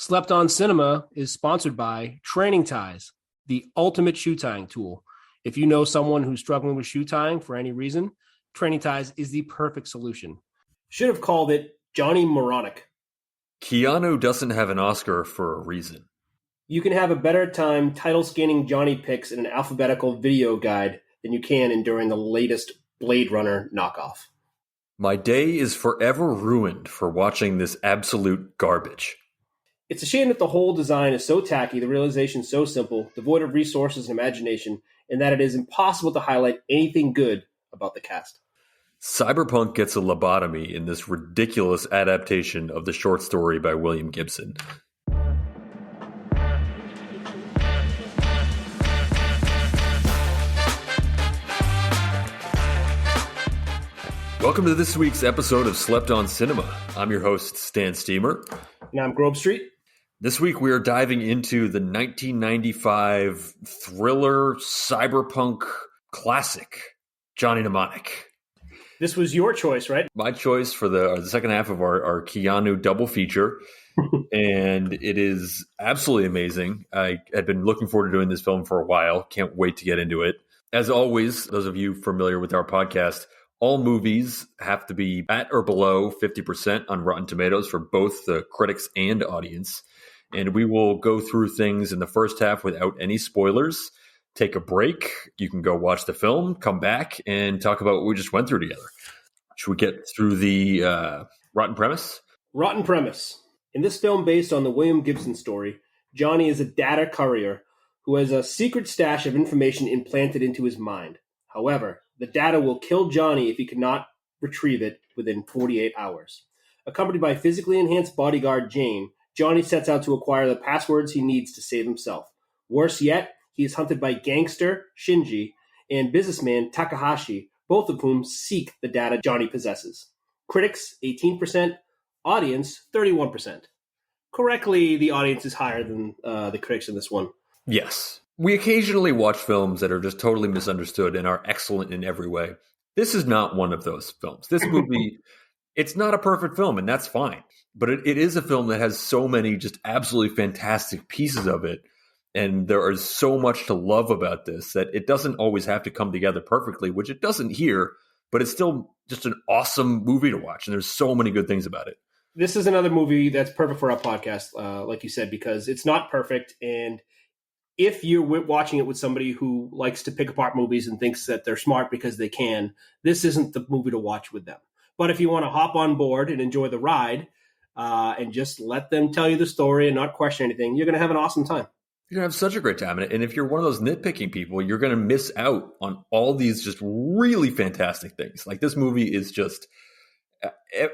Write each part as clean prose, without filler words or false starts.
Slept on Cinema is sponsored by Training Ties, the ultimate shoe tying tool. If you know someone who's struggling with shoe tying for any reason, Training Ties is the perfect solution. Should have called it Johnny Mnemonic. Keanu doesn't have an Oscar for a reason. You can have a better time title scanning Johnny pics in an alphabetical video guide than you can enduring the latest Blade Runner knockoff. My day is forever ruined for watching this absolute garbage. It's a shame that the whole design is so tacky, the realization so simple, devoid of resources and imagination, and that it is impossible to highlight anything good about the cast. Cyberpunk gets a lobotomy in this ridiculous adaptation of the short story by William Gibson. Welcome to this week's episode of Slept on Cinema. I'm your host, Stan Steamer. And I'm Grove Street. This week we are diving into the 1995 thriller cyberpunk classic, Johnny Mnemonic. This was your choice, right? My choice for the second half of our Keanu double feature, and it is absolutely amazing. I had been looking forward to doing this film for a while. Can't wait to get into it. As always, those of you familiar with our podcast, all movies have to be at or below 50% on Rotten Tomatoes for both the critics and audience. And we will go through things in the first half without any spoilers, take a break. You can go watch the film, come back, and talk about what we just went through together. Should we get through the rotten premise? Rotten premise. In this film based on the William Gibson story, Johnny is a data courier who has a secret stash of information implanted into his mind. However, the data will kill Johnny if he cannot retrieve it within 48 hours. Accompanied by physically enhanced bodyguard Jane, Johnny sets out to acquire the passwords he needs to save himself. Worse yet, he is hunted by gangster Shinji and businessman Takahashi, both of whom seek the data Johnny possesses. Critics, 18%. Audience, 31%. Correctly, the audience is higher than the critics in this one. Yes. We occasionally watch films that are just totally misunderstood and are excellent in every way. This is not one of those films. This movie, it's not a perfect film, and that's fine. But it is a film that has so many just absolutely fantastic pieces of it. And there is so much to love about this that it doesn't always have to come together perfectly, which it doesn't here, but it's still just an awesome movie to watch. And there's so many good things about it. This is another movie that's perfect for our podcast, like you said, because it's not perfect. And if you're watching it with somebody who likes to pick apart movies and thinks that they're smart because they can, this isn't the movie to watch with them. But if you want to hop on board and enjoy the ride and just let them tell you the story and not question anything, you're going to have an awesome time. You're going to have such a great time in it. And if you're one of those nitpicking people, you're going to miss out on all these just really fantastic things. Like, this movie is just,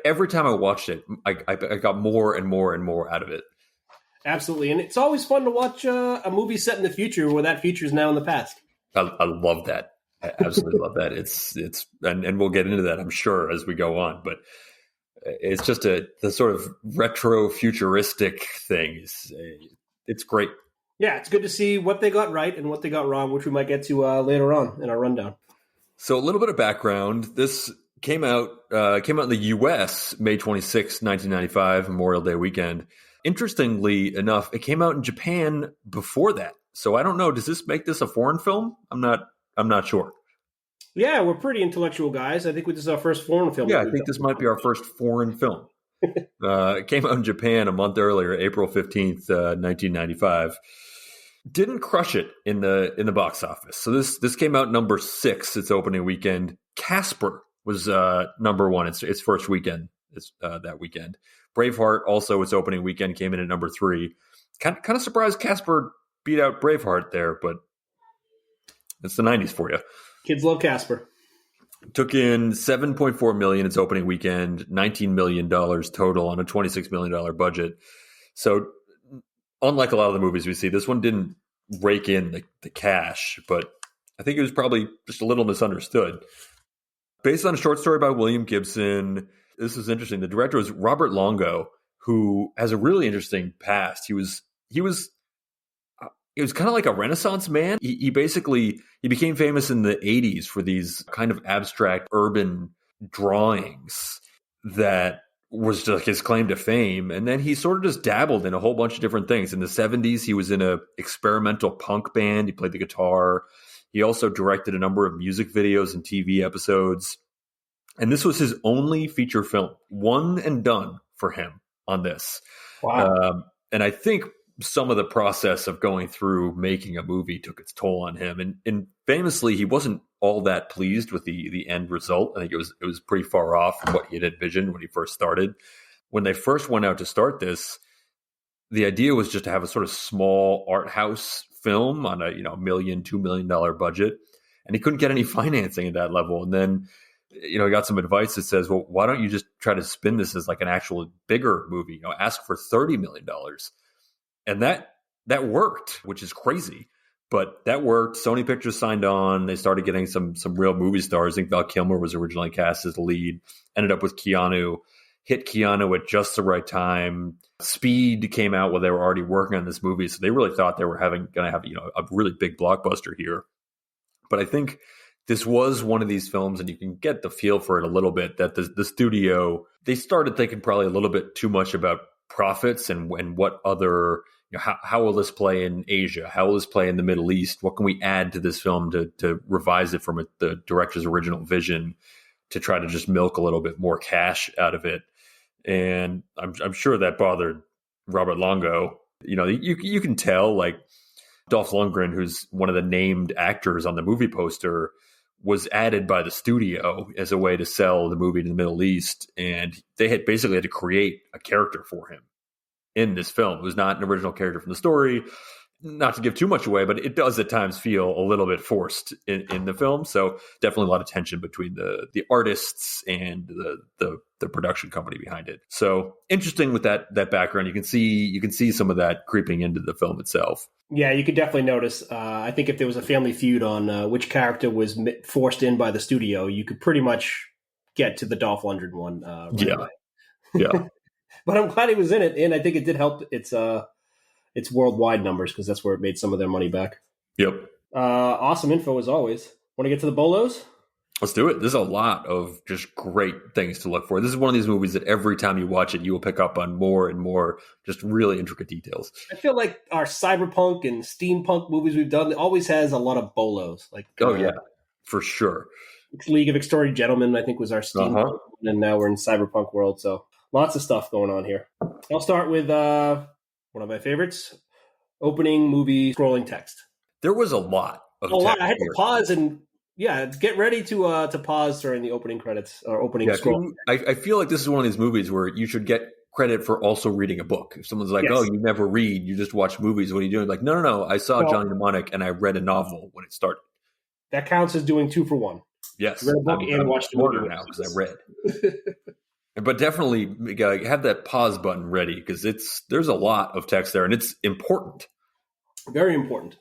every time I watched it, I got more and more and more out of it. Absolutely. And it's always fun to watch a movie set in the future where that future is now in the past. I love that. I absolutely love that. It's and we'll get into that, I'm sure, as we go on. But it's just the sort of retro futuristic thing. It's great. Yeah, it's good to see what they got right and what they got wrong, which we might get to later on in our rundown. So a little bit of background. This came out in the U.S. May 26, 1995, Memorial Day weekend. Interestingly enough, it came out in Japan before that. So I don't know. Does this make this a foreign film? I'm not sure. Yeah, we're pretty intellectual guys. I think this is our first foreign film. Yeah, I think this might be our first foreign film. It came out in Japan a month earlier, April 15th, 1995. Didn't crush it in the box office. So this came out number 6 its opening weekend. Casper was number 1 its first weekend that weekend. Braveheart, also its opening weekend, came in at number 3. Kind of surprised Casper beat out Braveheart there, but it's the 90s for you. Kids love Casper. Took in $7.4 million its opening weekend, $19 million total on a $26 million budget. So unlike a lot of the movies we see, this one didn't rake in the cash, but I think it was probably just a little misunderstood. Based on a short story by William Gibson. This is interesting. The director was Robert Longo, who has a really interesting past. He was kind of like a Renaissance man. He became famous in the 80s for these kind of abstract urban drawings that was like his claim to fame. And then he sort of just dabbled in a whole bunch of different things. In the 70s, he was in a experimental punk band. He played the guitar. He also directed a number of music videos and TV episodes. And this was his only feature film, one and done for him on this. Wow. And I think some of the process of going through making a movie took its toll on him. And famously, he wasn't all that pleased with the end result. I think it was pretty far off from what he had envisioned when he first started. When they first went out to start this, the idea was just to have a sort of small art house film on a $1 million, $2 million budget. And he couldn't get any financing at that level. And then, he got some advice that says, well, why don't you just try to spin this as like an actual bigger movie? Ask for $30 million. And that worked, which is crazy. But that worked. Sony Pictures signed on. They started getting some real movie stars. I think Val Kilmer was originally cast as the lead. Ended up with Keanu. Hit Keanu at just the right time. Speed came out while they were already working on this movie. So they really thought they were going to have a really big blockbuster here. But I think this was one of these films, and you can get the feel for it a little bit, that the studio, they started thinking probably a little bit too much about profits and what other, how will this play in Asia? How will this play in the Middle East? What can we add to this film to revise it from the director's original vision, to try to just milk a little bit more cash out of it? And I'm sure that bothered Robert Longo. You can tell, like, Dolph Lundgren, who's one of the named actors on the movie poster, was added by the studio as a way to sell the movie to the Middle East. And they had basically had to create a character for him in this film. It was not an original character from the story. Not to give too much away, but it does at times feel a little bit forced in the film. So definitely a lot of tension between the artists and the production company behind it. So interesting with that background. You can see some of that creeping into the film itself. Yeah, you could definitely notice. I think if there was a Family Feud on which character was forced in by the studio, you could pretty much get to the Dolph Lundgren one. Right away. Yeah. But I'm glad he was in it, and I think it did help its worldwide numbers, because that's where it made some of their money back. Yep. Awesome info as always. Want to get to the bolos? Let's do it. There's a lot of just great things to look for. This is one of these movies that every time you watch it, you will pick up on more and more just really intricate details. I feel like our cyberpunk and steampunk movies we've done always has a lot of bolos. Like, yeah, for sure. League of Extraordinary Gentlemen, I think, was our steampunk, and now we're in cyberpunk world. So lots of stuff going on here. I'll start with one of my favorites, opening movie scrolling text. There was a lot of text. I had to pause and get ready to pause during the opening credits or opening scroll. I feel like this is one of these movies where you should get credit for also reading a book. If someone's like, "Oh, you never read, you just watch movies. What are you doing?" Like, no. I saw Johnny Mnemonic and I read a novel when it started. That counts as doing 2 for 1. Yes, read a book and watched the movie now because I read. But definitely have that pause button ready, because there's a lot of text there and it's important. Very important.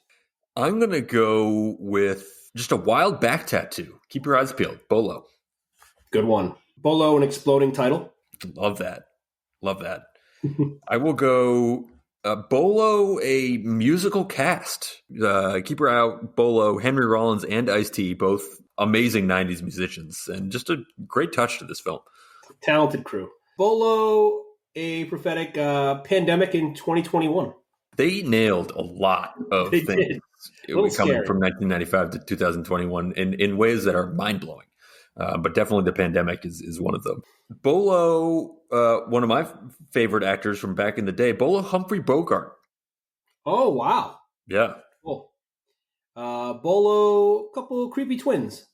I'm going to go with just a wild back tattoo. Keep your eyes peeled. Bolo. Good one. Bolo, an exploding title. Love that. I will go Bolo, a musical cast. Keep your eye out. Bolo, Henry Rollins, and Ice-T, both amazing 90s musicians, and just a great touch to this film. Talented crew. Bolo, a prophetic pandemic in 2021. They nailed a lot of things coming from 1995 to 2021 in ways that are mind-blowing. But definitely the pandemic is one of them. Bolo, one of my favorite actors from back in the day, Bolo Humphrey Bogart. Oh, wow. Yeah. Cool. Bolo, a couple of creepy twins.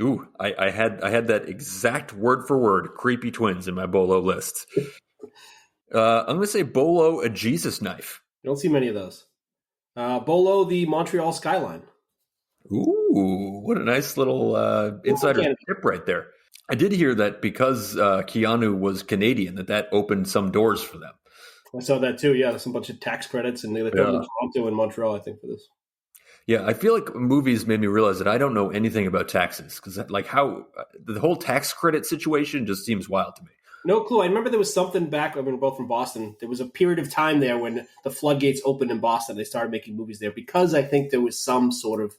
Ooh, I had that exact word for word, creepy twins, in my Bolo list. I'm going to say Bolo, a Jesus knife. You don't see many of those. Bolo, the Montreal skyline. Ooh, what a nice little insider tip right there. I did hear that because Keanu was Canadian, that opened some doors for them. I saw that too. Yeah, there's a bunch of tax credits, and they filmed in Toronto and Montreal, I think, for this. Yeah, I feel like movies made me realize that I don't know anything about taxes, because how the whole tax credit situation just seems wild to me. No clue. I remember there was something back, we're both from Boston. There was a period of time there when the floodgates opened in Boston. They started making movies there because I think there was some sort of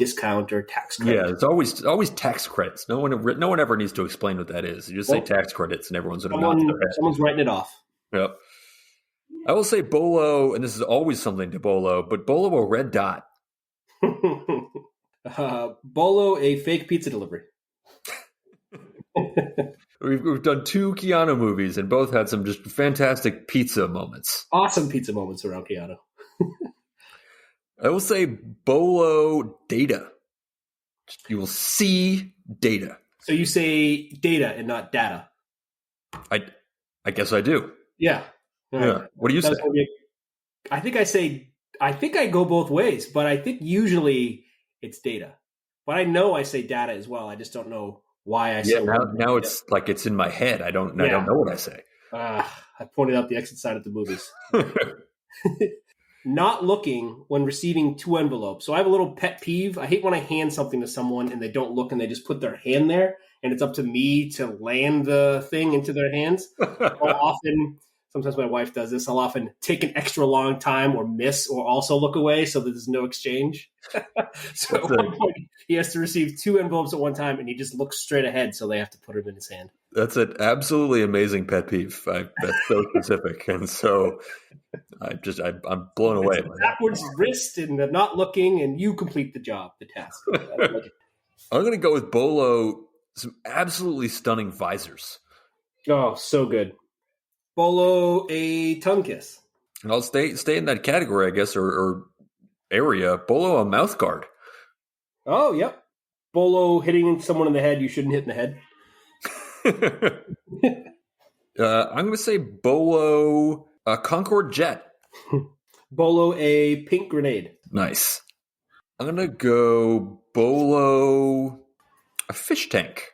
discount or tax credit. Yeah, it's always tax credits. No one ever needs to explain what that is. You just say tax credits, and everyone's going to nod their head. Someone's writing it off. Yep. I will say Bolo, and this is always something to Bolo, but Bolo a red dot. Bolo a fake pizza delivery. We've done 2 Keanu movies, and both had some just fantastic pizza moments. Awesome pizza moments around Keanu. I will say Bolo data. You will see data. So you say data and not data. I guess I do. Yeah. Yeah. What do you say? I think I go both ways, but I think usually it's data. But I know I say data as well. I just don't know why I say now it's like it's in my head. I don't know what I say. I pointed out the exit sign at the movies. Not looking when receiving 2 envelopes. So I have a little pet peeve. I hate when I hand something to someone and they don't look and they just put their hand there, and it's up to me to land the thing into their hands. Sometimes my wife does this. I'll often take an extra long time or miss or also look away so that there's no exchange. So at one point, he has to receive 2 envelopes at one time, and he just looks straight ahead, so they have to put them in his hand. That's an absolutely amazing pet peeve. That's so specific. And so I'm blown away. It's backwards wrist and not looking, and you complete the job, the task. I'm going to go with Bolo, some absolutely stunning visors. Oh, so good. Bolo a tongue kiss. And I'll stay in that category, I guess, or area. Bolo a mouth guard. Oh, yep. Bolo hitting someone in the head you shouldn't hit in the head. I'm going to say Bolo a Concorde jet. Bolo a pink grenade. Nice. I'm going to go Bolo a fish tank.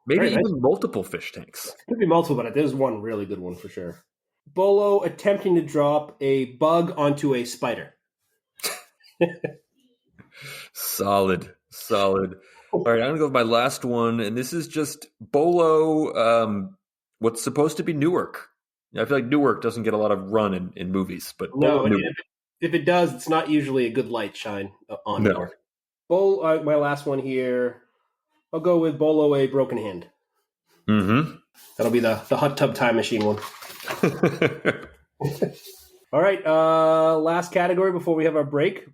Maybe even multiple fish tanks. Could be multiple, but there's one really good one for sure. Bolo attempting to drop a bug onto a spider. Solid. All right, I'm going to go with my last one, and this is just Bolo, what's supposed to be Newark. I feel like Newark doesn't get a lot of run in movies, but no, if it does, it's not usually a good light shine on Newark. My last one here, I'll go with Bolo a broken hand. Mm-hmm. That'll be the hot tub time machine one. All right, last category before we have our break.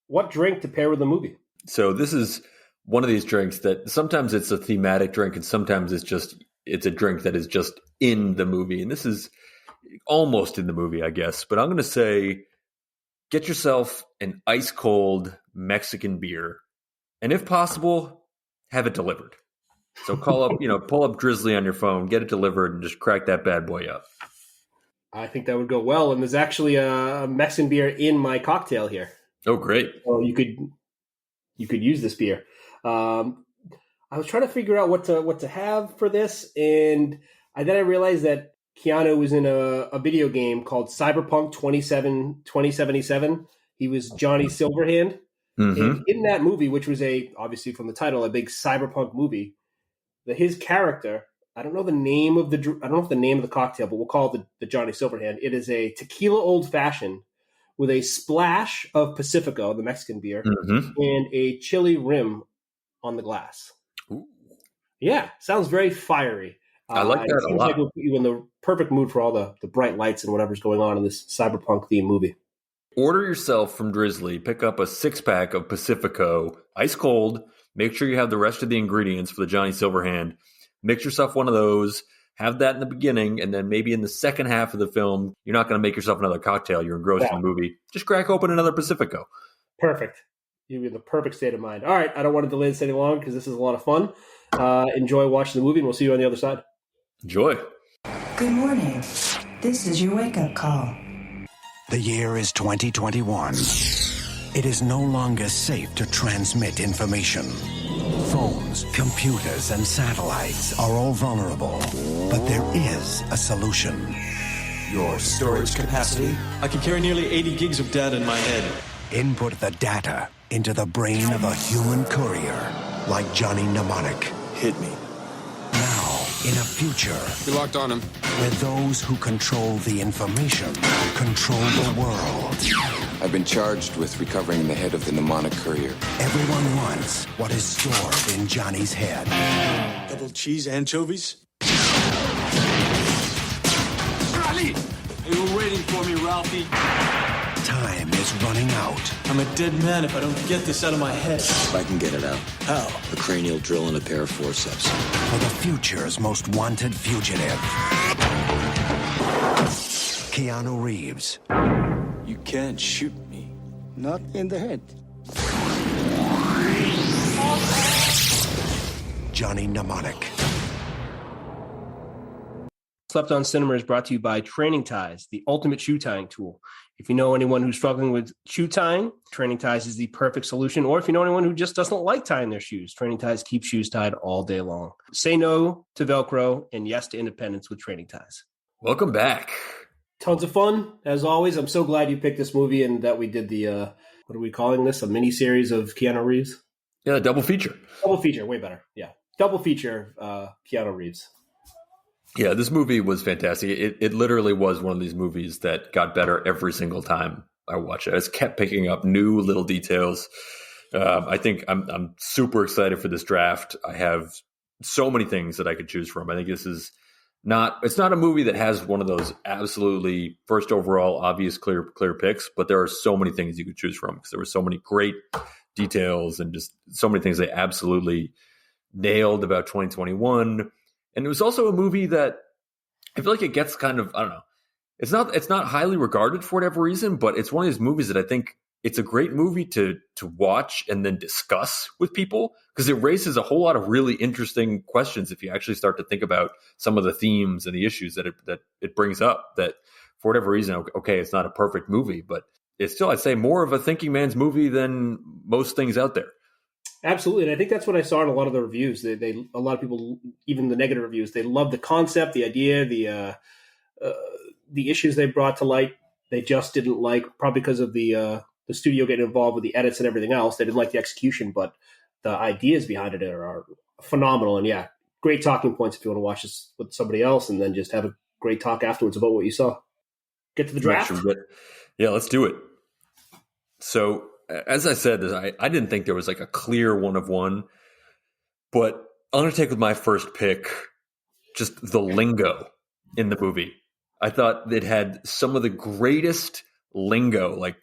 What drink to pair with the movie? So this is one of these drinks that sometimes it's a thematic drink and sometimes it's a drink that is just in the movie. And this is almost in the movie, I guess. But I'm going to say get yourself an ice cold Mexican beer. And if possible, have it delivered. So call up, pull up Drizzly on your phone, get it delivered, and just crack that bad boy up. I think that would go well. And there's actually a Mexican beer in my cocktail here. Oh, great. So you could use this beer. I was trying to figure out what to have for this, and then I realized that Keanu was in a video game called Cyberpunk 2077. He was Johnny Silverhand. Mm-hmm. And in that movie, which was obviously from the title, a big cyberpunk movie, his character, I don't know the name of the cocktail, but we'll call it the Johnny Silverhand. It is a tequila old fashioned with a splash of Pacifico, the Mexican beer, and a chili rim on the glass. Ooh. Yeah, sounds very fiery. I like that a lot. Like we'll put you in the perfect mood for all the bright lights and whatever's going on in this cyberpunk themed movie. Order yourself from Drizzly, pick up a 6-pack of Pacifico, ice cold. Make sure you have the rest of the ingredients for the Johnny Silverhand. Mix yourself one of those. Have that in the beginning, and then maybe in the second half of the film, you're not going to make yourself another cocktail. You're engrossed in the movie. Just crack open another Pacifico. Perfect. You're in the perfect state of mind. All right, I don't want to delay this any longer because this is a lot of fun. Enjoy watching the movie, and we'll see you on the other side. Enjoy. Good morning. This is your wake-up call. The year is 2021. It is no longer safe to transmit information. Phones, computers, and satellites are all vulnerable. But there is a solution. Your storage capacity? I can carry nearly 80 gigs of data in my head. Input the data into the brain of a human courier, like Johnny Mnemonic. Hit me. Now, in a future... We locked on him. Where those who control the information control the world. I've been charged with recovering the head of the Mnemonic courier. Everyone wants what is stored in Johnny's head. Double cheese anchovies? Ali! You were waiting for me, Ralphie. Time is running out. I'm a dead man if I don't get this out of my head. If I can get it out. How? A cranial drill and a pair of forceps. For the future's most wanted fugitive. Keanu Reeves. You can't shoot me. Not in the head. Johnny Mnemonic. Slept On Cinema is brought to you by Training Ties, the ultimate shoe tying tool. If you know anyone who's struggling with shoe tying, Training Ties is the perfect solution. Or if you know anyone who just doesn't like tying their shoes, Training Ties keep shoes tied all day long. Say no to Velcro and yes to independence with Training Ties. Welcome back. Tons of fun, as always. I'm so glad you picked this movie and that we did the, what are we calling this? A mini-series of Keanu Reeves? Yeah, double feature. Double feature, way better. Yeah. Double feature Keanu Reeves. Yeah, this movie was fantastic. It literally was one of these movies that got better every single time I watched it. I just kept picking up new little details. I think I'm super excited for this draft. I have so many things that I could choose from. I think this is it's not a movie that has one of those absolutely first overall obvious clear picks, but there are so many things you could choose from because there were so many great details and just so many things they absolutely nailed about 2021. And it was also a movie that I feel like it gets kind of, I don't know, it's not highly regarded for whatever reason, but it's one of these movies that I think it's a great movie to watch and then discuss with people because it raises a whole lot of really interesting questions if you actually start to think about some of the themes and the issues that it brings up that for whatever reason, okay, it's not a perfect movie, but it's still, I'd say, more of a thinking man's movie than most things out there. Absolutely, and I think that's what I saw in a lot of the reviews. They a lot of people, even the negative reviews, they love the concept, the idea, the issues they brought to light. They just didn't like, probably because of the studio getting involved with the edits and everything else. They didn't like the execution, but the ideas behind it are phenomenal. And yeah, great talking points if you want to watch this with somebody else, and then just have a great talk afterwards about what you saw. Get to the draft. Yeah, let's do it. So, as I said, I didn't think there was like a clear one of one, but I'm going to take with my first pick just the lingo in the movie. I thought it had some of the greatest lingo, like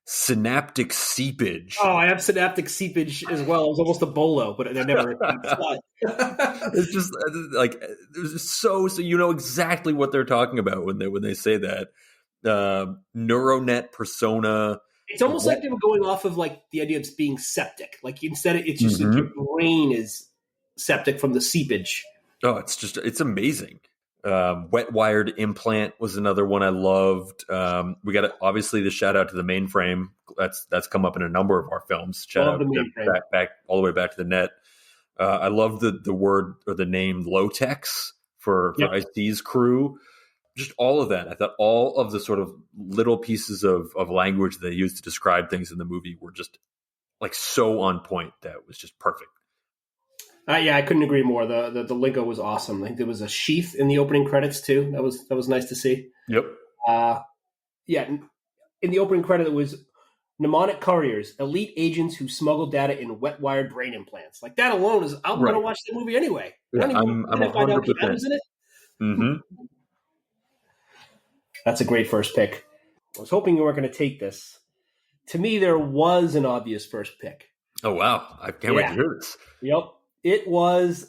synaptic seepage. Oh, I have synaptic seepage as well. It was almost a bolo, but I never. It's just like so you know exactly what they're talking about when they say that neuronet persona. It's almost like they were going off of like the idea of being septic. Like instead, it's just like your brain is septic from the seepage. Oh, it's amazing. Wet wired implant was another one I loved. We got obviously the shout out to the mainframe. That's come up in a number of our films. Shout out back all the way back to the net. I love the word or the name Low-Tex for Ice-T's crew. Just all of that. I thought all of the sort of little pieces of language they used to describe things in the movie were just like so on point that it was just perfect. Yeah, I couldn't agree more. The lingo was awesome. I think there was a sheath in the opening credits too. That was nice to see. Yep. Yeah, in the opening credit it was mnemonic couriers, elite agents who smuggle data in wet wired brain implants. Like that alone is I'm going to watch the movie anyway. Yeah, I'm 100%. Mm-hmm. That's a great first pick. I was hoping you weren't going to take this. To me, there was an obvious first pick. Oh, wow. I can't wait to hear this. Yep. It was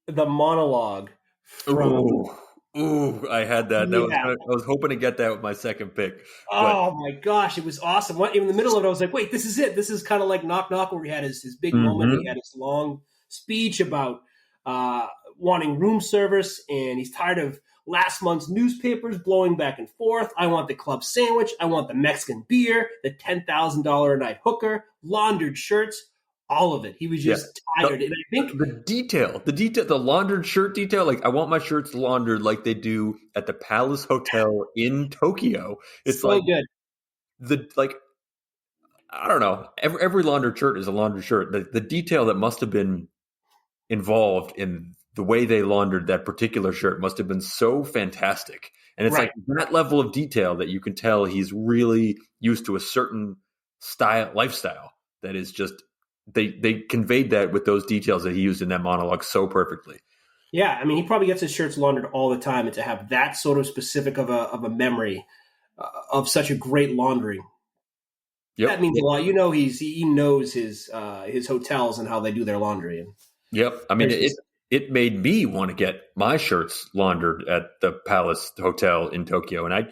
the monologue from... Ooh, I had that. I was hoping to get that with my second pick. Oh, my gosh. It was awesome. In the middle of it, I was like, wait, this is it. This is kind of like Knock Knock, where he had his big moment. He had his long speech about wanting room service, and he's tired of last month's newspapers blowing back and forth. I want the club sandwich. I want the Mexican beer, the $10,000 a night hooker, laundered shirts, all of it. He was just tired. And I think the laundered shirt detail, like I want my shirts laundered like they do at the Palace Hotel in Tokyo. It's so like good. I don't know. Every laundered shirt is a laundered shirt. The detail that must have been involved in the way they laundered that particular shirt must have been so fantastic. And it's Right. like that level of detail that you can tell he's really used to a certain lifestyle that is just, they conveyed that with those details that he used in that monologue so perfectly. Yeah, I mean, he probably gets his shirts laundered all the time, and to have that sort of specific of a memory of such a great laundering, that means a lot. You know, he knows his hotels and how they do their laundry. And Yep. I mean, it made me want to get my shirts laundered at the Palace Hotel in Tokyo, and I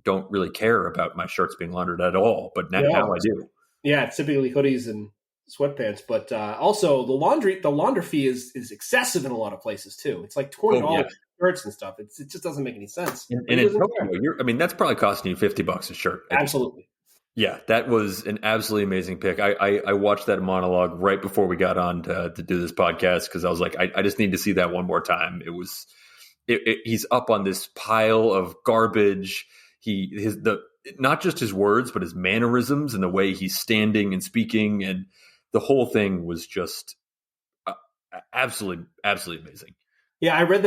don't really care about my shirts being laundered at all, but now I do. Yeah, it's typically hoodies and sweatpants, but also the launder fee is excessive in a lot of places too. It's like $20 shirts and stuff. It just doesn't make any sense. And in Tokyo, that's probably costing you $50 a shirt. Absolutely. Yeah, that was an absolutely amazing pick. I watched that monologue right before we got on to do this podcast because I was like, I just need to see that one more time. He's up on this pile of garbage. Not just his words, but his mannerisms and the way he's standing and speaking, and the whole thing was just absolutely amazing. Yeah, I read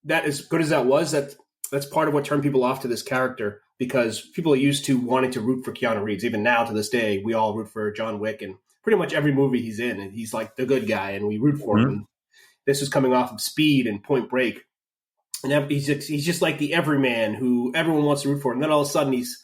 that as good as that was, that's part of what turned people off to this character, because people are used to wanting to root for Keanu Reeves. Even now, to this day, we all root for John Wick, and pretty much every movie he's in, and he's like the good guy, and we root for him. This is coming off of Speed and Point Break, and he's just like the everyman who everyone wants to root for, and then all of a sudden he's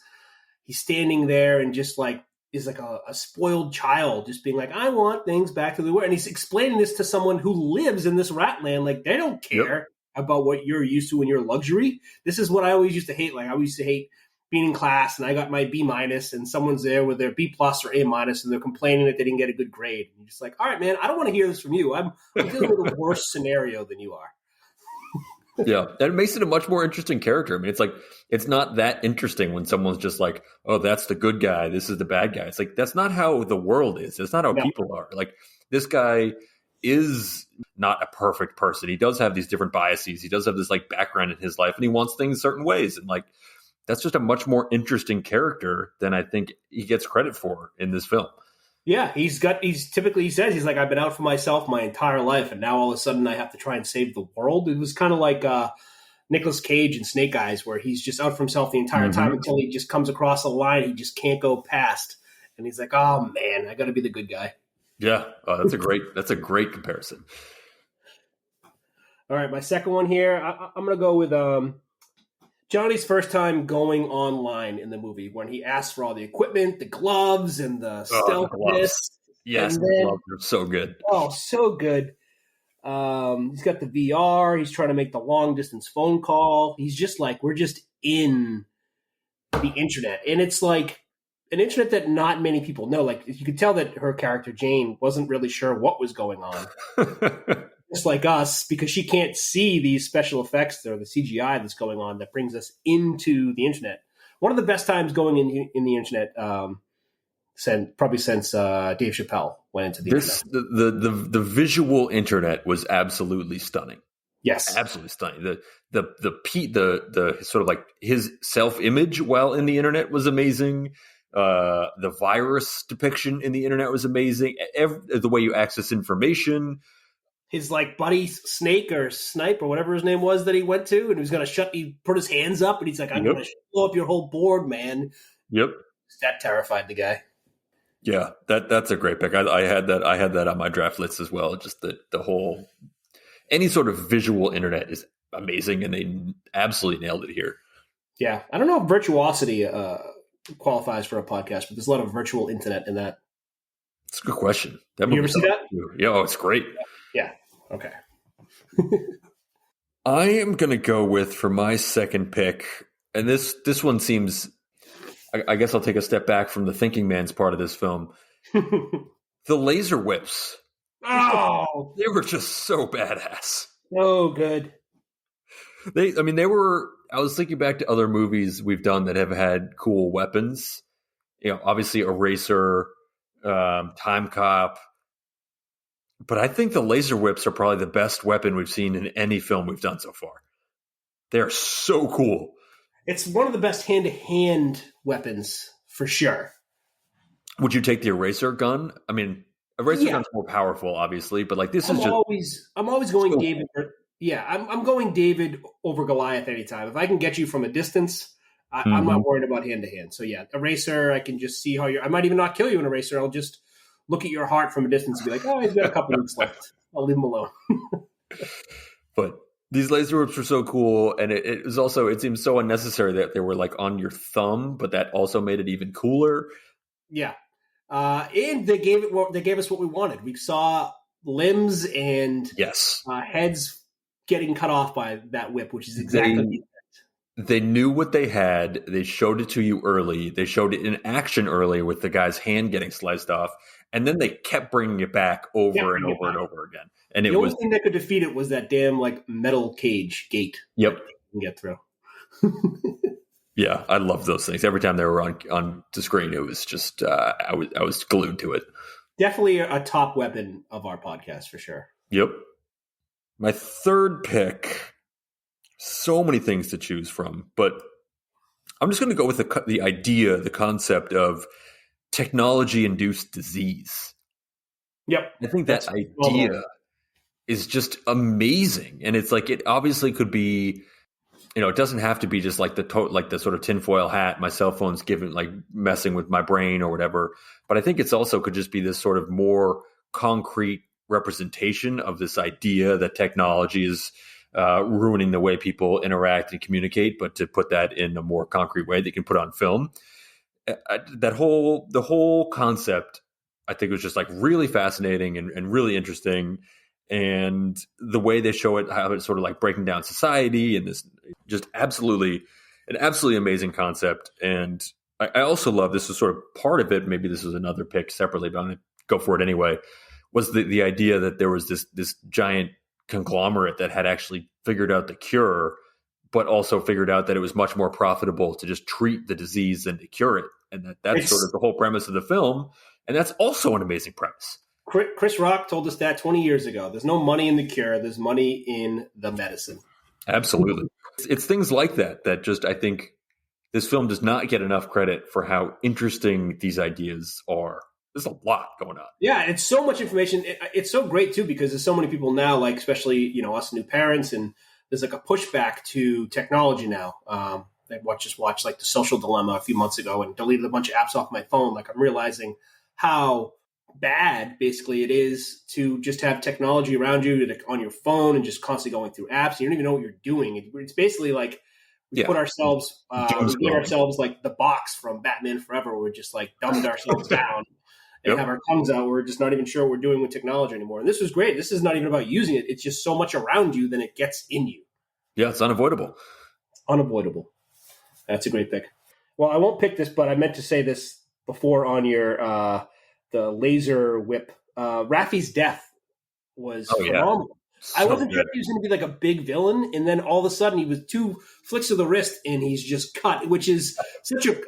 standing there and just like is like a spoiled child, just being like, I want things back to the way. And he's explaining this to someone who lives in this rat land. Like, they don't care about what you're used to in your luxury. This is what I always used to hate. Like, I used to hate being in class and I got my B- and someone's there with their B+ or A- and they're complaining that they didn't get a good grade. And you're just like, all right, man, I don't want to hear this from you. I'm dealing with a worse scenario than you are. Yeah, that makes it a much more interesting character. I mean, it's like, it's not that interesting when someone's just like, oh, that's the good guy, this is the bad guy. It's like, that's not how the world is. That's not how people are. Like, this guy is not a perfect person. He does have these different biases. He does have this like background in his life, and he wants things certain ways. And like, that's just a much more interesting character than I think he gets credit for in this film. Yeah, he says, he's like, I've been out for myself my entire life, and now all of a sudden I have to try and save the world. It was kind of like Nicolas Cage in Snake Eyes, where he's just out for himself the entire time until he just comes across a line he just can't go past. And he's like, oh man, I got to be the good guy. Yeah, that's a great comparison. All right, my second one here, I'm going to go with Johnny's first time going online in the movie, when he asks for all the equipment, the gloves, and the stealth vest. Yes, the gloves are so good. Oh, so good. He's got the VR. He's trying to make the long distance phone call. He's just like, we're just in the internet. And it's like an internet that not many people know. Like, you could tell that her character, Jane, wasn't really sure what was going on. Just like us, because she can't see these special effects or the CGI that's going on that brings us into the internet. One of the best times going in the internet, probably since Dave Chappelle went into the internet. The visual internet was absolutely stunning. Yes, absolutely stunning. The sort of like his self-image while in the internet was amazing. The virus depiction in the internet was amazing. The way you access information. His like buddy Snake or Snipe or whatever his name was that he went to, and he was going to he put his hands up and he's like, I'm going to blow up your whole board, man. Yep. That terrified the guy. Yeah, that's a great pick. I had that on my draft list as well. Just the whole, any sort of visual internet is amazing, and they absolutely nailed it here. Yeah. I don't know if virtuosity qualifies for a podcast, but there's a lot of virtual internet in that. It's a good question. You ever see that? Yeah, it's great. Yeah. Okay. I am going to go with, for my second pick, and this one seems, I guess I'll take a step back from the thinking man's part of this film. The laser whips. Oh, they were just so badass. So good. They were, I was thinking back to other movies we've done that have had cool weapons. You know, obviously Eraser, Time Cop. But I think the laser whips are probably the best weapon we've seen in any film we've done so far. They're so cool. It's one of the best hand-to-hand weapons, for sure. Would you take the eraser gun? I mean, eraser gun's more powerful, obviously, but like this is just... I'm always going David. Yeah, I'm going David over Goliath anytime. If I can get you from a distance, I'm not worried about hand to hand. So yeah, Eraser, I can just see how I might even not kill you in Eraser. I'll just look at your heart from a distance and be like, oh, he's got a couple weeks left. I'll leave him alone. But these laser whips were so cool, and it was also, it seems so unnecessary that they were like on your thumb, but that also made it even cooler. Yeah, and they gave us what we wanted. We saw limbs and heads getting cut off by that whip, which is exactly. They knew what they had. They showed it to you early. They showed it in action early with the guy's hand getting sliced off, and then they kept bringing it back over and over and over again. And the only thing that could defeat it was that damn like metal cage gate. Yep, that you can get through. Yeah, I love those things. Every time they were on the screen, it was just I was glued to it. Definitely a top weapon of our podcast for sure. Yep. My third pick. So many things to choose from, but I'm just going to go with the concept of technology-induced disease. Yep. I think that idea is just amazing. And it's like, it obviously could be, it doesn't have to be just like the sort of tinfoil hat, my cell phone's messing with my brain or whatever. But I think it's also could just be this sort of more concrete representation of this idea that technology is ruining the way people interact and communicate, but to put that in a more concrete way that you can put on film. The whole concept, I think, was just like really fascinating and really interesting. And the way they show it, how it's sort of like breaking down society, and this just an absolutely amazing concept. And I also love, this was sort of part of it, maybe this was another pick separately, but I'm going to go for it anyway, was the idea that there was this giant conglomerate that had actually figured out the cure, but also figured out that it was much more profitable to just treat the disease than to cure it. And that's sort of the whole premise of the film. And that's also an amazing premise. Chris Rock told us that 20 years ago. There's no money in the cure. There's money in the medicine. Absolutely. It's things like that just, I think this film does not get enough credit for how interesting these ideas are. There's a lot going on. Yeah, it's so much information. It's so great, too, because there's so many people now, like especially, us new parents, and there's like a pushback to technology now. I just watched like The Social Dilemma a few months ago and deleted a bunch of apps off my phone. Like, I'm realizing how bad, basically, it is to just have technology around you on your phone and just constantly going through apps. And you don't even know what you're doing. It's basically like we put ourselves, we gave ourselves like the box from Batman Forever, where we just like dumbed ourselves down. And have our tongues out. We're just not even sure what we're doing with technology anymore. And this was great. This is not even about using it. It's just so much around you than it gets in you. Yeah, it's unavoidable. It's unavoidable. That's a great pick. Well, I won't pick this, but I meant to say this before on your the laser whip. Raffi's death was phenomenal. I wasn't sure if he was going to be like a big villain, and then all of a sudden he was 2 flicks of the wrist and he's just cut, which is such a...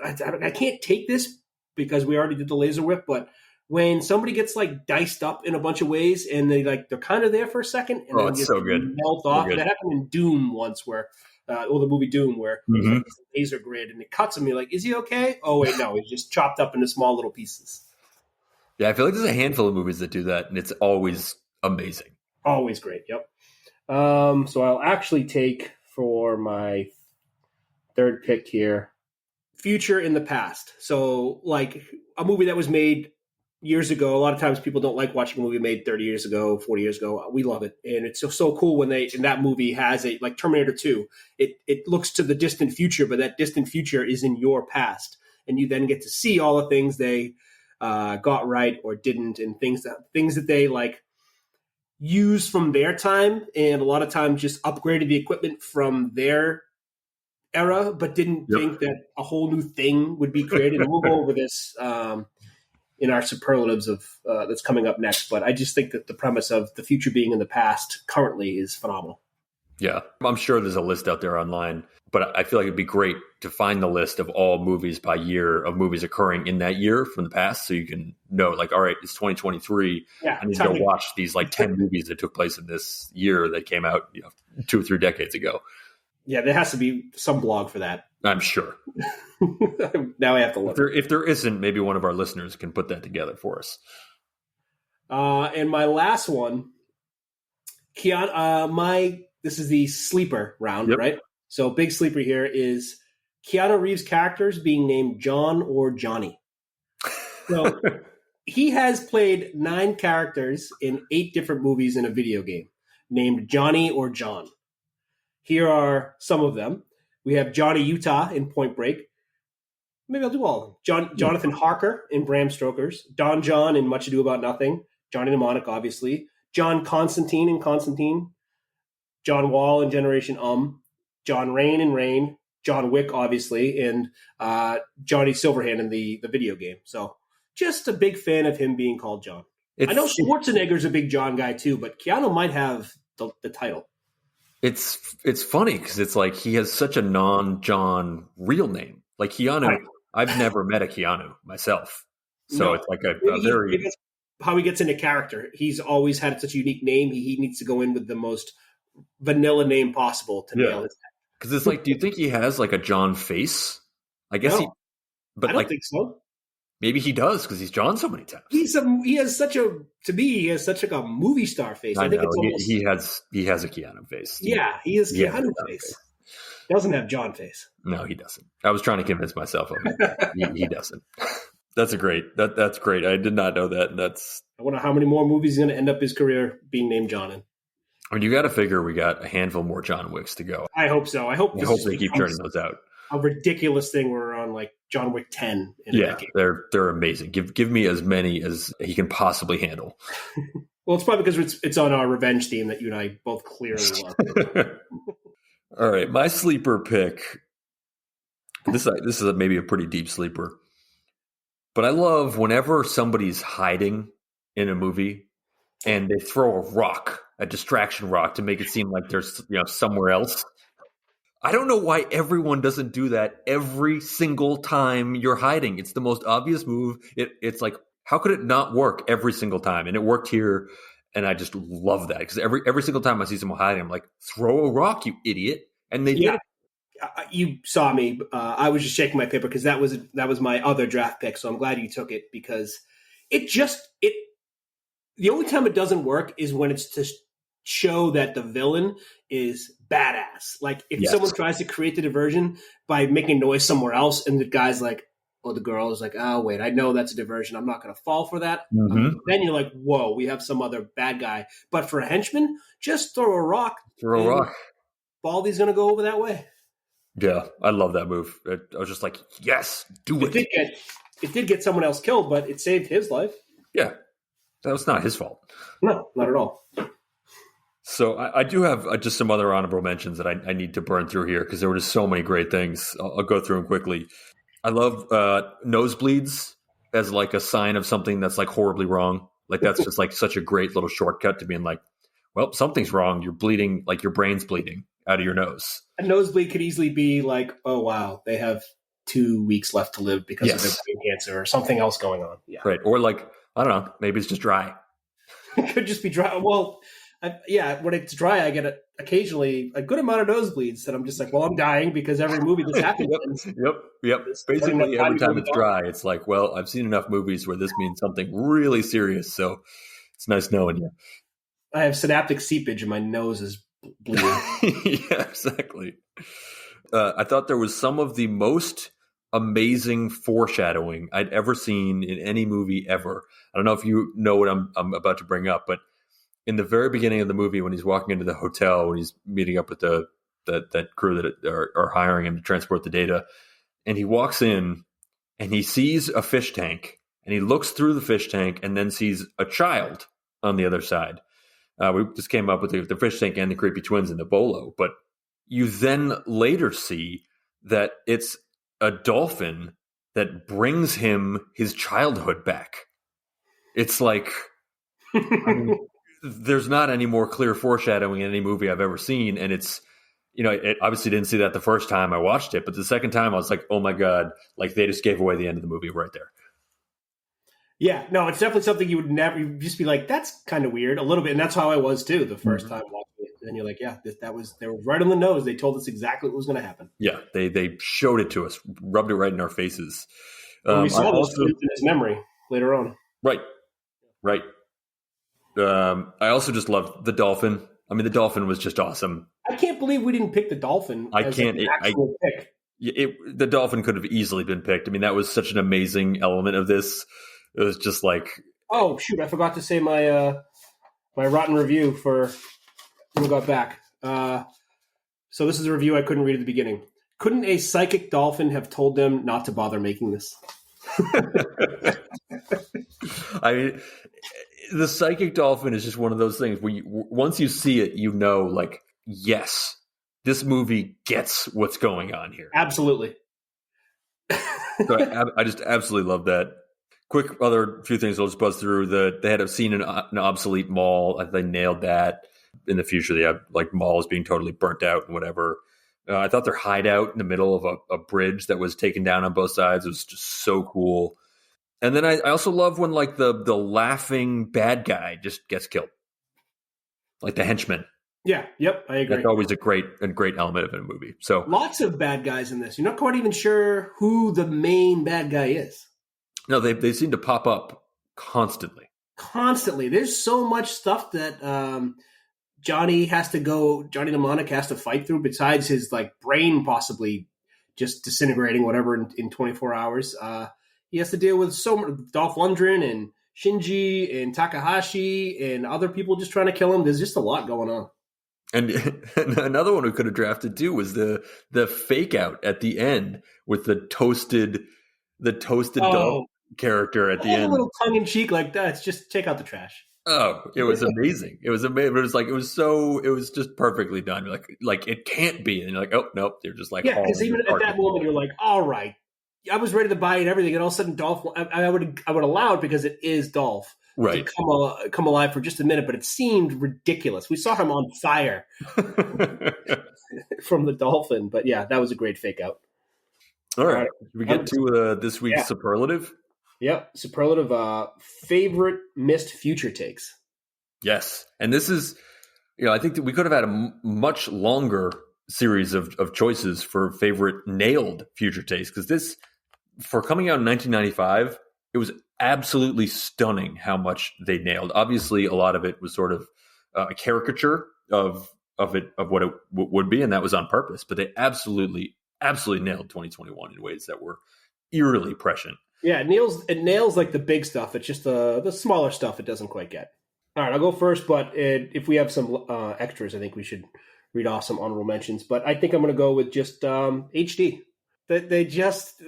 I can't take this because we already did the laser whip, but when somebody gets like diced up in a bunch of ways and they're kind of there for a second and then just so good. melt off. That happened in Doom once, where or the movie Doom, where there's like this laser grid and it cuts him. You're like, is he okay? Oh wait, no, he's just chopped up into small little pieces. Yeah, I feel like there's a handful of movies that do that, and it's always amazing. Always great. Yep. So I'll actually take for my third pick here, future in the past. So like a movie that was made years ago. A lot of times people don't like watching a movie made 30 years ago, 40 years ago. We love it. And it's so cool when that movie has like Terminator 2, it looks to the distant future, but that distant future is in your past. And you then get to see all the things they got right or didn't, and things that they like used from their time. And a lot of times just upgraded the equipment from their era, but didn't think that a whole new thing would be created. And we'll go over this in our superlatives of that's coming up next. But I just think that the premise of the future being in the past currently is phenomenal. Yeah, I'm sure there's a list out there online, but I feel like it'd be great to find the list of all movies by year of movies occurring in that year from the past, so you can know, like, all right, it's 2023. Yeah, I need to go watch these like 10 movies that took place in this year that came out 2 or 3 decades ago. Yeah, there has to be some blog for that. I'm sure. Now I have to look. If there isn't, maybe one of our listeners can put that together for us. And my last one, Keanu, my this is the sleeper round, Yep. right? So big sleeper here is Keanu Reeves' characters being named John or Johnny. So he has played 9 characters in 8 different movies in a video game named Johnny or John. Here are some of them. We have Johnny Utah in Point Break. Maybe I'll do all of them. Jonathan Harker in Bram Stoker's. Don John in Much Ado About Nothing. Johnny Mnemonic, obviously. John Constantine in Constantine. John Wall in Generation John Rain in Rain. John Wick, obviously. And Johnny Silverhand in the video game. So just a big fan of him being called John. I know Schwarzenegger's a big John guy too, but Keanu might have the title. It's funny because it's like he has such a non-John real name. Like Keanu, Right. I've never met a Keanu myself. So it's like a very... Maybe that's how he gets into character. He's always had such a unique name. He needs to go in with the most vanilla name possible to nail his name. Because it's like, do you think he has like a John face? I guess No. but I don't like think so. maybe he does because he's John so many times. He has such a movie star face. I think know. it's almost He has a Keanu face. yeah. He has Keanu face. Doesn't have John face. No, he doesn't. I was trying to convince myself of it. he doesn't. That's great. That's great. I did not know that. And I wonder how many more movies he's going to end up his career being named John in. I mean, you got to figure we got a handful more John Wicks to go. I hope so. I hope they keep turning those out. A ridiculous thing where we're on like John Wick 10 in a decade. They're amazing. Give me as many as he can possibly handle. Well, it's probably because it's on our revenge theme that you and I both clearly love. All right, my sleeper pick. This is maybe a pretty deep sleeper, but I love whenever somebody's hiding in a movie and they throw a distraction rock to make it seem like there's somewhere else. I don't know why everyone doesn't do that every single time you're hiding. It's the most obvious move. It's like, how could it not work every single time? And it worked here. And I just love that because every single time I see someone hiding, I'm like, throw a rock, you idiot. And they did it. You saw me. I was just shaking my paper because that was my other draft pick. So I'm glad you took it because the only time it doesn't work is when it's to show that the villain is badass. Like if someone tries to create the diversion by making noise somewhere else and the guy's like, the girl is like, oh, wait, I know that's a diversion. I'm not going to fall for that. Mm-hmm. Then you're like, whoa, we have some other bad guy. But for a henchman, just throw a rock. Baldy's going to go over that way. Yeah, I love that move. I was just like, yes, do it. It did get someone else killed, but it saved his life. Yeah, that was not his fault. No, not at all. So I do have just some other honorable mentions that I need to burn through here because there were just so many great things. I'll go through them quickly. I love nosebleeds as like a sign of something that's like horribly wrong. Like that's just like such a great little shortcut to being like, well, something's wrong. You're bleeding, like your brain's bleeding out of your nose. A nosebleed could easily be like, oh, wow, they have 2 weeks left to live because of their brain cancer or something else going on. Yeah. Right. Or like, I don't know, maybe it's just dry. It could just be dry. Well, when it's dry, I get occasionally a good amount of nosebleeds that I'm just like, well, I'm dying because every movie this happens. Yep. Basically, every time it's dry, it's like, well, I've seen enough movies where this means something really serious. So it's nice knowing you. I have synaptic seepage and my nose is bleeding. Yeah, exactly. I thought there was some of the most amazing foreshadowing I'd ever seen in any movie ever. I don't know if you know what I'm about to bring up, but in the very beginning of the movie, when he's walking into the hotel, when he's meeting up with that crew that are hiring him to transport the data, and he walks in and he sees a fish tank and he looks through the fish tank and then sees a child on the other side. We just came up with the fish tank and the creepy twins in the bolo, but you then later see that it's a dolphin that brings him his childhood back. It's like, there's not any more clear foreshadowing in any movie I've ever seen. And it's, it obviously didn't see that the first time I watched it, but the second time I was like, oh my God, like they just gave away the end of the movie right there. Yeah, no, it's definitely something you'd just be like, that's kind of weird a little bit. And that's how I was too the first time watching it. And you're like, yeah, they were right on the nose. They told us exactly what was going to happen. Yeah, they showed it to us, rubbed it right in our faces. We saw those in his memory later on. Right. I also just loved the dolphin. I mean, the dolphin was just awesome. I can't believe we didn't pick the dolphin. I can't. An actual pick. The dolphin could have easily been picked. I mean, that was such an amazing element of this. It was just like, oh shoot, I forgot to say my my rotten review for when we got back. So this is a review I couldn't read at the beginning. Couldn't a psychic dolphin have told them not to bother making this? The psychic dolphin is just one of those things where once you see it, you know, like, yes, this movie gets what's going on here. Absolutely. So I just absolutely love that. Quick other few things I'll just buzz through. They had a scene in an obsolete mall. They nailed that. In the future, they have like malls being totally burnt out and whatever. I thought their hideout in the middle of a bridge that was taken down on both sides was just so cool. And then I also love when like the laughing bad guy just gets killed, like the henchman. Yeah, yep, I agree. That's always a great element of a movie. So lots of bad guys in this. You're not quite even sure who the main bad guy is. No, they seem to pop up constantly. Constantly. There's so much stuff that Johnny Mnemonic has to fight through besides his like brain possibly just disintegrating whatever in 24 hours. He has to deal with Dolph Lundgren and Shinji and Takahashi and other people just trying to kill him. There's just a lot going on. And another one we could have drafted too was the fake out at the end with the toasted dog character at the end. A little tongue in cheek like that. It's just take out the trash. Oh, it was amazing. It was amazing. It was just perfectly done. You're like it can't be. And you're like, oh nope. They're just like, yeah, because even at that moment you're like, all right. I was ready to buy it and everything, and all of a sudden Dolph, I would allow it because it is Dolph. Right. To come alive for just a minute, but it seemed ridiculous. We saw him on fire from the dolphin, but yeah, that was a great fake out. All right. Should we get to this week's superlative? Yep. Superlative favorite missed future takes. Yes. And this is, I think that we could have had a much longer series of choices for favorite nailed future takes, because this, for coming out in 1995, it was absolutely stunning how much they nailed. Obviously, a lot of it was sort of a caricature of what it would be, and that was on purpose. But they absolutely nailed 2021 in ways that were eerily prescient. Yeah, it nails like the big stuff. It's just the smaller stuff it doesn't quite get. All right, I'll go first, but if we have some extras, I think we should read off some honorable mentions. But I think I'm going to go with just HD. They just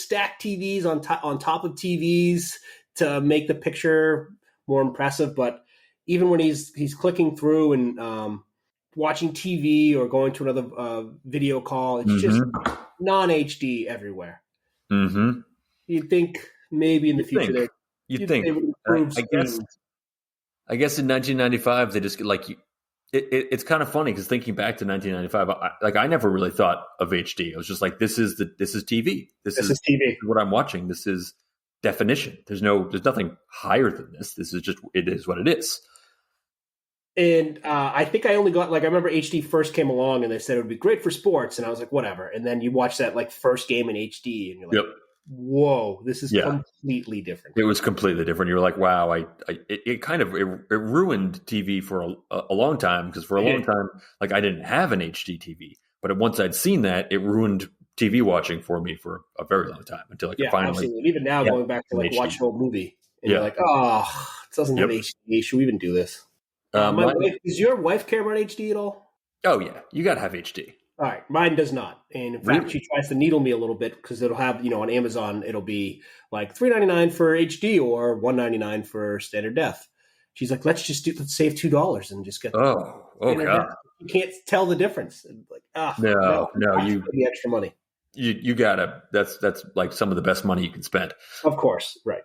stack TVs on top of TVs to make the picture more impressive. But even when he's clicking through and watching TV or going to another video call, it's just non-HD everywhere. Mm-hmm. You'd think maybe in the future they would improve. I guess in 1995 they just it's kind of funny because thinking back to 1995, I never really thought of HD. I was just like, this is TV. This is TV. What I'm watching. This is definition. There's nothing higher than this. It is what it is. And I think I only got I remember HD first came along and they said it would be great for sports, and I was like, whatever. And then you watch that first game in HD, and you're like, yep. Whoa, this is completely different. It was completely different. You were like, wow, it ruined TV for a long time, because for a long time, I didn't have an HD TV. But once I'd seen that, it ruined TV watching for me for a very long time until I could finally. Absolutely. Even now, going back to watch an old movie, and you're like, oh, it doesn't have HD. Should we even do this? Does your wife care about HD at all? Oh yeah, you got to have HD. All right, mine does not, and in fact, she tries to needle me a little bit because it'll have, on Amazon, it'll be like $3.99 for HD or $1.99 for standard def. She's like, let's save $2 and just get. Oh god, you can't tell the difference. No, you the extra money. You gotta. That's like some of the best money you can spend. Of course, right.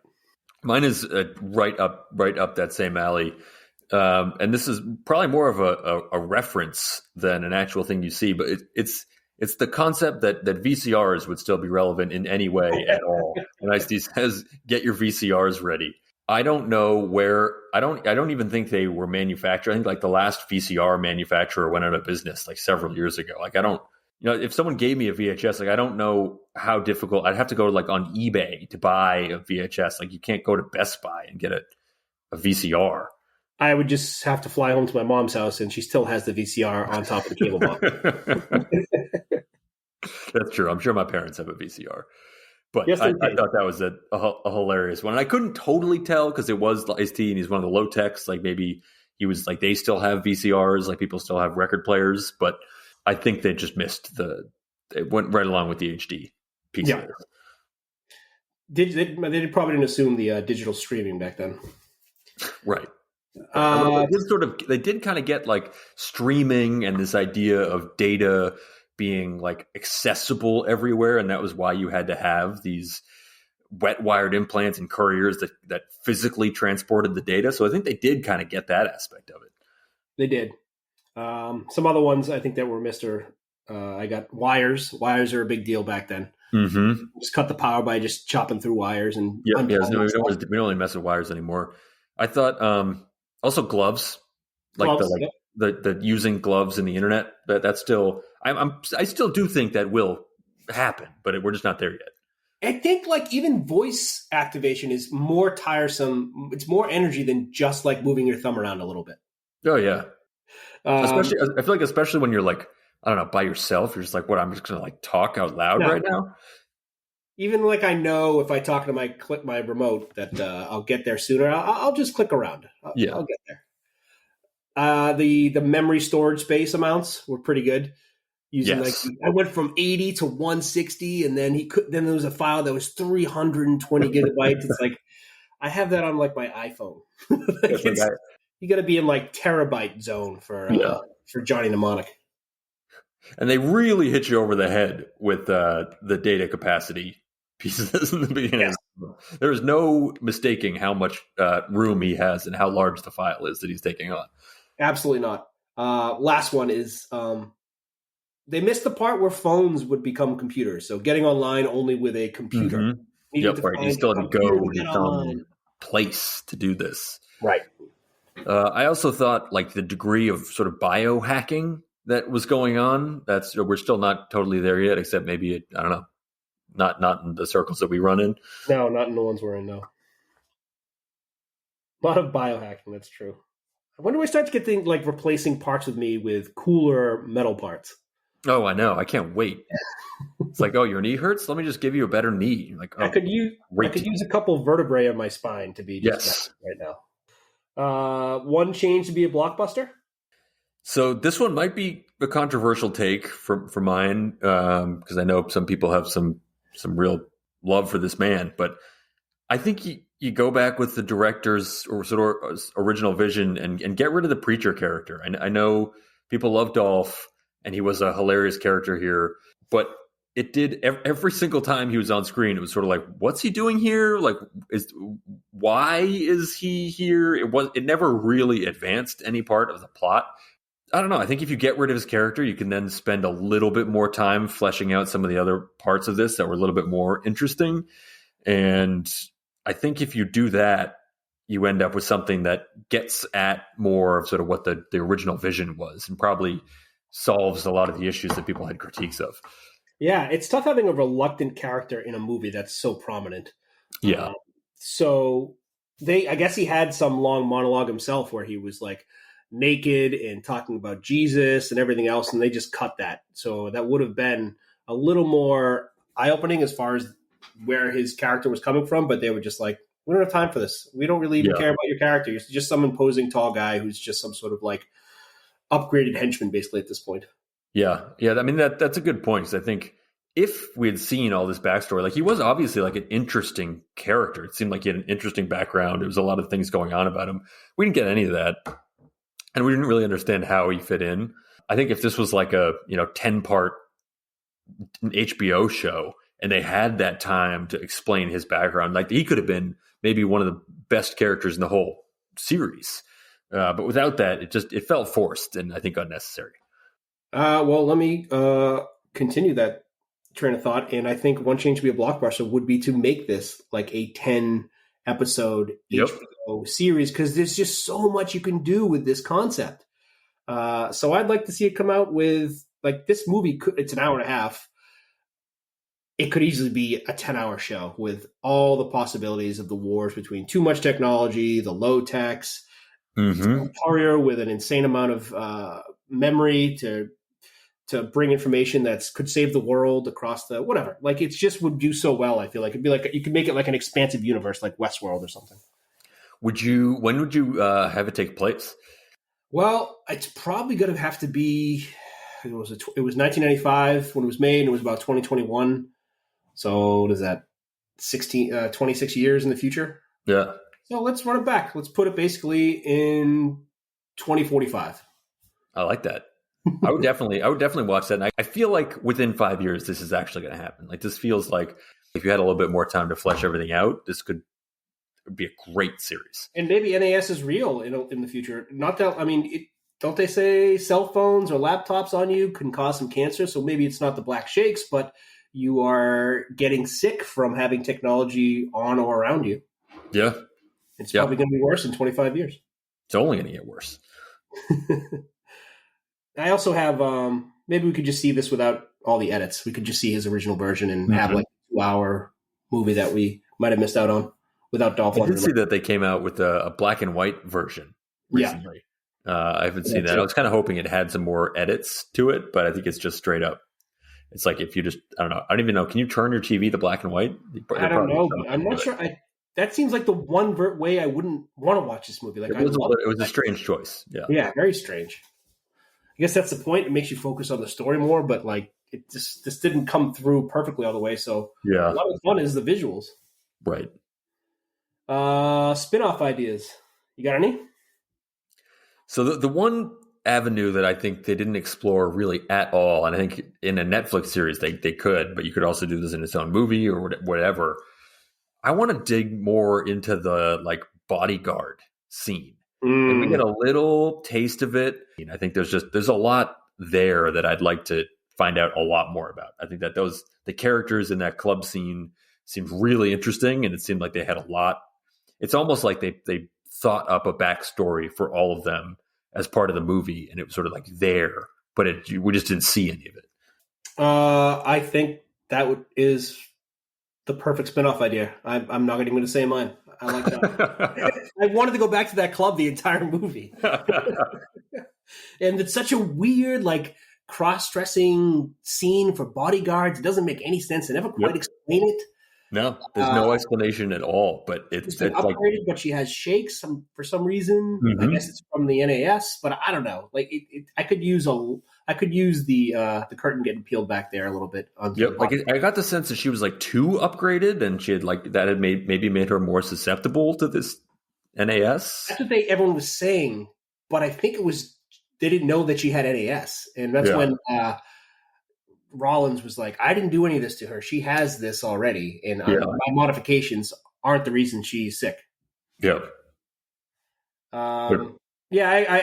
Mine is right up that same alley. And this is probably more of a reference than an actual thing you see, but it's the concept that VCRs would still be relevant in any way at all. And Ice-T says, get your VCRs ready. I don't know where, I don't even think they were manufactured. I think the last VCR manufacturer went out of business several years ago. If someone gave me a VHS, I don't know how difficult, I'd have to go on eBay to buy a VHS. You can't go to Best Buy and get a VCR. I would just have to fly home to my mom's house, and she still has the VCR on top of the cable box. That's true. I'm sure my parents have a VCR. But Yes, I thought that was a hilarious one. And I couldn't totally tell because it was Ice-T and he's one of the low techs. Like maybe he was like, they still have VCRs, like people still have record players. But I think they just missed it went right along with the HD piece of it. They probably didn't assume the digital streaming back then. Right. They did kind of get like streaming and this idea of data being like accessible everywhere, and that was why you had to have these wet wired implants and couriers that physically transported the data. So I think they did kind of get that aspect of it. They did. Some other ones I think that were missed are I got wires. Wires are a big deal back then. Mm-hmm. Just cut the power by just chopping through wires and we don't really mess with wires anymore. I thought also gloves, like the using gloves in the internet. That's still I still do think that will happen, but we're just not there yet. I think like even voice activation is more tiresome. It's more energy than just like moving your thumb around a little bit. Oh yeah, especially I feel like especially when you're like, I don't know, by yourself, you're just like, what? I'm just gonna like talk out loud right now. Even like I know if I talk to my remote that I'll get there sooner. I'll just click around. I'll get there. The memory storage space amounts were pretty good. Using I went from 80 to 160, and then then there was a file that was 320 gigabytes. It's like I have that on like my iPhone. You got to be in like terabyte zone for Johnny Mnemonic. And they really hit you over the head with the data capacity pieces in the beginning. Yes. There's no mistaking how much room he has and how large the file is that he's taking on. Absolutely not. Last one is they missed the part where phones would become computers. So getting online only with a computer. Mm-hmm. Yep, right. You still had to go to some place to do this. Right. I also thought like the degree of sort of biohacking that was going on. We're still not totally there yet, except maybe I don't know, not in the circles that we run in. No, not in the ones we're in. No. A lot of biohacking. That's true. When do I start to get things like replacing parts of me with cooler metal parts? Oh, I know. I can't wait. It's like, oh, your knee hurts? Let me just give you a better knee. You're like, oh, I could use a couple of vertebrae on my spine to be just right now. One change to be a blockbuster. So this one might be a controversial take for mine because I know some people have some real love for this man, but I think you go back with the director's or sort of original vision and get rid of the preacher character. I know people love Dolph, and he was a hilarious character here, but it did every single time he was on screen. It was sort of like, what's he doing here? Like, why is he here? It never really advanced any part of the plot. I don't know. I think if you get rid of his character, you can then spend a little bit more time fleshing out some of the other parts of this that were a little bit more interesting. And I think if you do that, you end up with something that gets at more of sort of what the original vision was and probably solves a lot of the issues that people had critiques of. Yeah, it's tough having a reluctant character in a movie that's so prominent. Yeah. So I guess he had some long monologue himself where he was like naked and talking about Jesus and everything else, and they just cut that. So that would have been a little more eye-opening as far as where his character was coming from, but they were just like, we don't have time for this. We don't really even care about your character. You're just some imposing tall guy who's just some sort of like upgraded henchman basically at this point. Yeah. I mean, that's a good point. Because I think if we had seen all this backstory, like he was obviously like an interesting character. It seemed like he had an interesting background. There was a lot of things going on about him. We didn't get any of that. And we didn't really understand how he fit in. I think if this was like a 10-part HBO show and they had that time to explain his background, like he could have been maybe one of the best characters in the whole series. But without that, it felt forced and I think unnecessary. Well, let me continue that train of thought. And I think one change to be a blockbuster would be to make this like a 10-episode HBO series, because there's just so much you can do with this concept. So I'd like to see it come out with like this movie. It's an hour and a half. It could easily be a 10-hour show with all the possibilities of the wars between too much technology, the low techs, Mm-hmm. A courier with an insane amount of memory to bring information that could save the world across the whatever. Like it just would do so well. I feel like it'd be like you could make it like an expansive universe, like Westworld or something. When would you have it take place? Well, it's probably going to have to be. It was 1995 when it was made, and it was about 2021. So what is that? 26 years in the future. Yeah. So let's run it back. Let's put it basically in 2045. I like that. I would definitely watch that. And I feel like within 5 years, this is actually going to happen. Like this feels like if you had a little bit more time to flesh everything out, this could be a great series. And maybe NAS is real in the future. Not that don't they say cell phones or laptops on you can cause some cancer? So maybe it's not the black shakes, but you are getting sick from having technology on or around you. Yeah, it's probably going to be worse in 25 years. It's only going to get worse. I also have, maybe we could just see this without all the edits. We could just see his original version and have like a 2-hour movie that we might have missed out on without Dolph Lundgren. I did see that they came out with a black and white version recently. Yeah. I haven't seen that. I was kind of hoping it had some more edits to it, but I think it's just straight up. It's like if you just, I don't know. I don't even know. Can you turn your TV to black and white? I don't know. But I'm not sure. That seems like the one way I wouldn't want to watch this movie. Like it was a strange choice. Yeah. Yeah, very strange. I guess that's the point. It makes you focus on the story more, but like it just this didn't come through perfectly all the way. So yeah, a lot of fun is the visuals. Right. Spin-off ideas. You got any? So the one avenue that I think they didn't explore really at all, and I think in a Netflix series they could, but you could also do this in its own movie or whatever. I want to dig more into the like bodyguard scene. And we get a little taste of it. I think there's a lot there that I'd like to find out a lot more about. I think that the characters in that club scene seemed really interesting, and it seemed like they had a lot. It's almost like they thought up a backstory for all of them as part of the movie, and it was sort of like there, but we just didn't see any of it. I think that is the perfect spinoff idea. I'm not even going to say mine. I like that. I wanted to go back to that club the entire movie. And it's such a weird, like, cross-dressing scene for bodyguards. It doesn't make any sense. They never quite explain it. No, there's no explanation at all. But it's upgraded, like, but she has shakes for some reason. Mm-hmm. I guess it's from the NAS, but I don't know. Like, I could use the curtain getting peeled back there a little bit. Yep, like I got the sense that she was like too upgraded, and she had like that had maybe made her more susceptible to this NAS. That's what everyone was saying, but I think it was they didn't know that she had NAS, and that's when Rollins was like, "I didn't do any of this to her. She has this already, and my modifications aren't the reason she's sick." Yep. I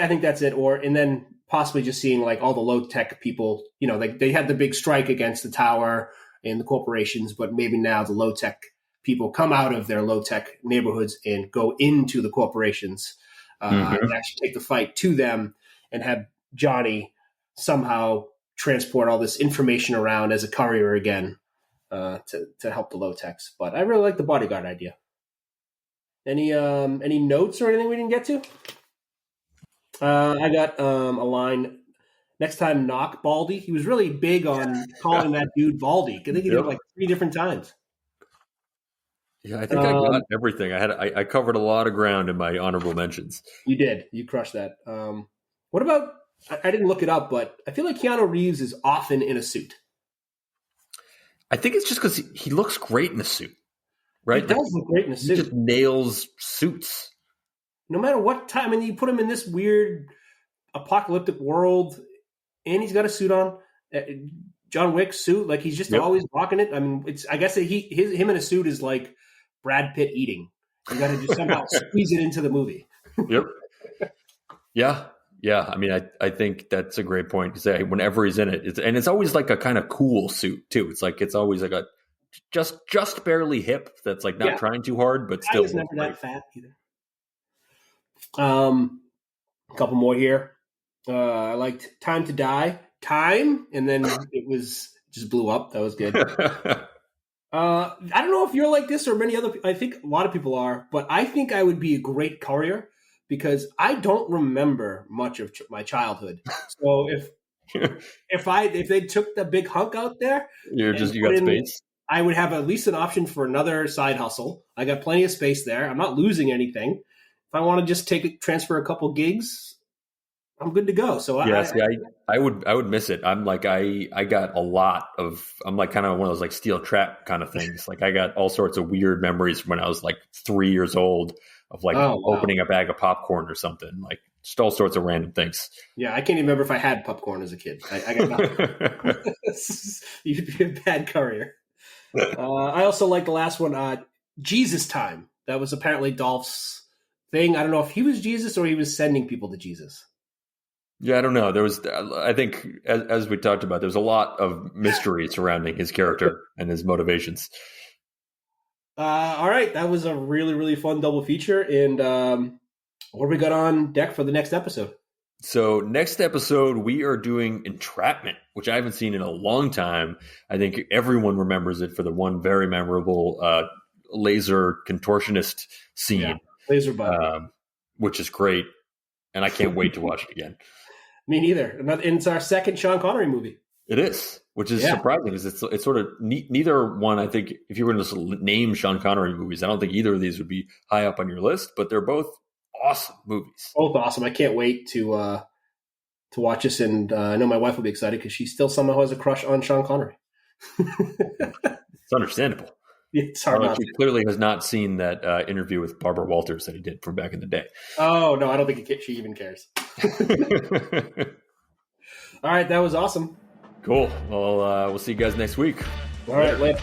think that's it. And then possibly just seeing like all the low tech people, like they had the big strike against the tower and the corporations, but maybe now the low tech people come out of their low tech neighborhoods and go into the corporations and actually take the fight to them and have Johnny somehow transport all this information around as a courier again to help the low techs. But I really like the bodyguard idea. Any notes or anything we didn't get to? I got a line. Next time, knock Baldy. He was really big on calling that dude Baldy. I think he did it like 3 different times. Yeah, I think I got everything. I covered a lot of ground in my honorable mentions. You did. You crushed that. What about? I didn't look it up, but I feel like Keanu Reeves is often in a suit. I think it's just because he looks great in a suit. Right? He does look great in a suit. He just nails suits. No matter what time, you put him in this weird apocalyptic world, and he's got a suit on, John Wick suit, like he's just always rocking it. I guess him in a suit is like Brad Pitt eating. You got to just somehow squeeze it into the movie. Yep. Yeah. I think that's a great point to say. Whenever he's in it, it's always like a kind of cool suit too. It's always like a just barely hip. That's like not trying too hard, but still. He's never that fat either. A couple more here. I liked Time to Die. And then it was just blew up. That was good. I don't know if you're like this or many other people. I think a lot of people are, but I think I would be a great courier because I don't remember much of my childhood. So if they took the big hunk out there, you got space. I would have at least an option for another side hustle. I got plenty of space there. I'm not losing anything. If I want to just transfer a couple gigs, I'm good to go. So I would miss it. I'm like I got a lot of. I'm like kind of one of those like steel trap kind of things. Like I got all sorts of weird memories from when I was like 3 years old of like opening a bag of popcorn or something. Like just all sorts of random things. Yeah, I can't even remember if I had popcorn as a kid. I got nothing. You'd be a bad courier. I also like the last one, Jesus Time. That was apparently Dolph's thing. I don't know if he was Jesus or he was sending people to Jesus. Yeah, I don't know. There was, I think, as we talked about, there was a lot of mystery surrounding his character and his motivations. All right, that was a really, really fun double feature. And what do we got on deck for the next episode? So next episode, we are doing Entrapment, which I haven't seen in a long time. I think everyone remembers it for the one very memorable laser contortionist scene. Yeah, laser butt. Which is great. And I can't wait to watch it again. Me neither. And it's our second Sean Connery movie. It is, which is surprising because it's sort of neither one. I think if you were going to name Sean Connery movies, I don't think either of these would be high up on your list, but they're both awesome movies. Both awesome. I can't wait to watch this, and I know my wife will be excited because she still somehow has a crush on Sean Connery. It's understandable. It's hard not she clearly has not seen that interview with Barbara Walters that he did from back in the day. Oh, no, I don't think she even cares. All right, that was awesome. Cool. Well, we'll see you guys next week. All right, later.